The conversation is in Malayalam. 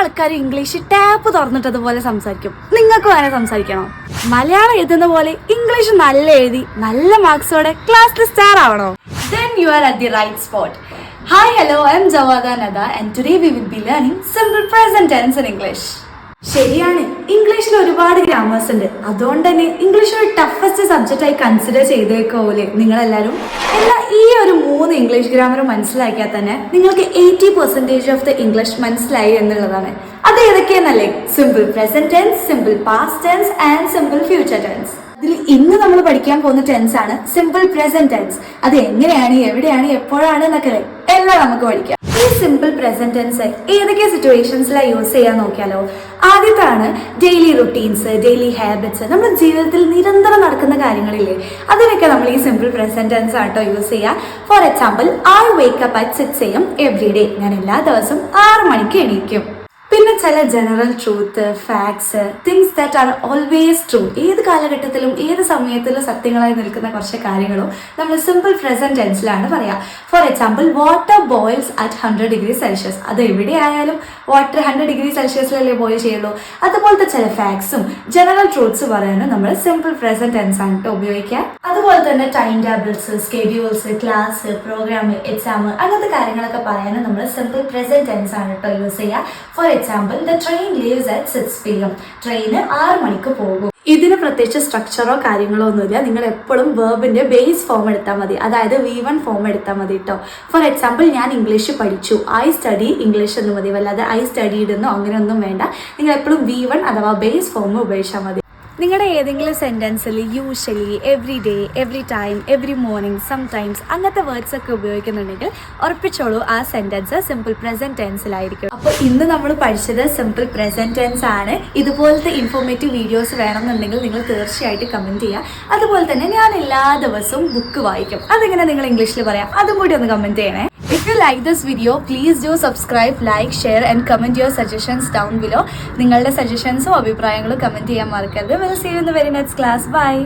ആൾക്കാർ ഇംഗ്ലീഷ് ടാപ്പ് തുറന്നിട്ടതുപോലെ സംസാരിക്കും. നിങ്ങൾക്ക് വേണേൽ സംസാരിക്കണോ? മലയാളം എഴുതുന്ന പോലെ ഇംഗ്ലീഷ് നല്ല എഴുതി നല്ല മാർക്സോടെ ക്ലാസ്സിൽ star ആവണോ? Then you are at the right spot. Hi, hello, I am Jawada Nada and today we will be learning simple present tense in English. ശരിയാണ്, ഇംഗ്ലീഷിൽ ഒരുപാട് ഗ്രാമേഴ്സ് ഉണ്ട്. അതുകൊണ്ട് തന്നെ ഇംഗ്ലീഷ് ഒരു ടഫസ്റ്റ് സബ്ജക്റ്റ് ആയി കൺസിഡർ ചെയ്തേക്കോലെ നിങ്ങളെല്ലാവരും. എന്നാൽ ഈ ഒരു 3 ഇംഗ്ലീഷ് ഗ്രാമർ മനസ്സിലാക്കിയാൽ തന്നെ നിങ്ങൾക്ക് 80% ഓഫ് ദ ഇംഗ്ലീഷ് മനസ്സിലായി എന്നുള്ളതാണ്. അത് ഏതൊക്കെയെന്നല്ലേ? Simple present tense, simple past tense and simple future tense. ഇതിൽ ഇന്ന് നമ്മൾ പഠിക്കാൻ പോകുന്ന ടെൻസ് ആണ് സിമ്പിൾ പ്രസന്റ് ടെൻസ്. അത് എങ്ങനെയാണ്, എവിടെയാണ്, എപ്പോഴാണ് എന്നൊക്കെ എല്ലാം നമുക്ക് പഠിക്കാം. ഈ സിമ്പിൾ പ്രസന്റ് ടെൻസ് ഏതൊക്കെ സിറ്റുവേഷൻസിലാണ് യൂസ് ചെയ്യാൻ നോക്കിയാലോ. ആദ്യത്താണ് ഡെയിലി റുട്ടീൻസ്, ഡെയിലി ഹാബിറ്റ്സ്, നമ്മുടെ ജീവിതത്തിൽ നിരന്തരം നടക്കുന്ന കാര്യങ്ങളില്ലേ, അതിനൊക്കെ നമ്മൾ ഈ സിമ്പിൾ പ്രസന്റ് ടെൻസ് ആട്ടോ യൂസ് ചെയ്യുക. For example, I wake up at 6 AM every day. ഞാൻ എല്ലാ ദിവസവും 6 മണിക്ക് എണീക്കും. പിന്നെ ചില general truth, facts, things that are always true, ഏത് കാലഘട്ടത്തിലും ഏത് സമയത്തിലും സത്യങ്ങളായി നിൽക്കുന്ന കുറച്ച് കാര്യങ്ങളും നമ്മൾ സിമ്പിൾ പ്രസന്റ് ടെൻസിലാണ് പറയാം. For example, water boils at 100°C. അത് എവിടെയായാലും വാട്ടർ 100°C ബോയിൽ ചെയ്യുള്ളൂ. അതുപോലത്തെ ചില ഫാക്ട്സും ജനറൽ ട്രൂത്ത്സ് പറയാനും നമ്മൾ സിമ്പിൾ പ്രസന്റ് ടെൻസ് ആണ് ഉപയോഗിക്കുക. അതുപോലെ തന്നെ time tables, schedules, class, programme, exam, അങ്ങനത്തെ കാര്യങ്ങളൊക്കെ പറയാനും നമ്മൾ സിമ്പിൾ പ്രസന്റ് ടെൻസ് ആണ് കേട്ടോ യൂസ് ചെയ്യുക. For example, the train leaves at 6 PM. Train 6 മണിക്ക് പോകും. ഇതിന് പ്രത്യേകിച്ച് സ്ട്രക്ചറോ കാര്യങ്ങളോ ഒന്നുമില്ല. നിങ്ങൾ എപ്പോഴും വേർബിന്റെ ബേസ് ഫോം എടുത്താൽ മതി, അതായത് V1 ഫോം എടുത്താൽ മതി കേട്ടോ. ഫോർ എക്സാമ്പിൾ, ഞാൻ ഇംഗ്ലീഷ് പഠിച്ചു, ഐ സ്റ്റഡി ഇംഗ്ലീഷ് എന്ന് മതി, വല്ലാതെ ഐ സ്റ്റഡീഡ് എന്നോ അങ്ങനെയൊന്നും വേണ്ട. നിങ്ങൾ എപ്പോഴും V1 അഥവാ ബേസ് ഫോം ഉപയോഗിച്ചാൽ മതി. നിങ്ങളുടെ ഏതെങ്കിലും സെൻറ്റൻസിൽ usually, every day, every time, every morning, sometimes അങ്ങനത്തെ വേർഡ്സ് ഒക്കെ ഉപയോഗിക്കുന്നുണ്ടെങ്കിൽ ഉറപ്പിച്ചോളൂ ആ സെൻറ്റൻസ് സിമ്പിൾ പ്രസന്റ് ടെൻസിലായിരിക്കും. അപ്പോൾ ഇന്ന് നമ്മൾ പഠിച്ചത് സിമ്പിൾ പ്രസന്റ് ടെൻസ് ആണ്. ഇതുപോലത്തെ ഇൻഫോർമേറ്റീവ് വീഡിയോസ് വേണമെന്നുണ്ടെങ്കിൽ നിങ്ങൾ തീർച്ചയായിട്ടും കമൻറ്റ് ചെയ്യുക. അതുപോലെ തന്നെ ഞാൻ എല്ലാ ദിവസവും ബുക്ക് വായിക്കും, അതെങ്ങനെ നിങ്ങൾ ഇംഗ്ലീഷിൽ പറയാം, അതും കൂടി ഒന്ന് കമൻറ്റ് ചെയ്യണേ. If you like this video, please do subscribe, like, share and comment your suggestions down below. നിങ്ങളുടെ സജഷൻസും അഭിപ്രായങ്ങളും കമൻറ്റ് ചെയ്യാൻ മറക്കരുത്. We'll see you in the very next class. Bye.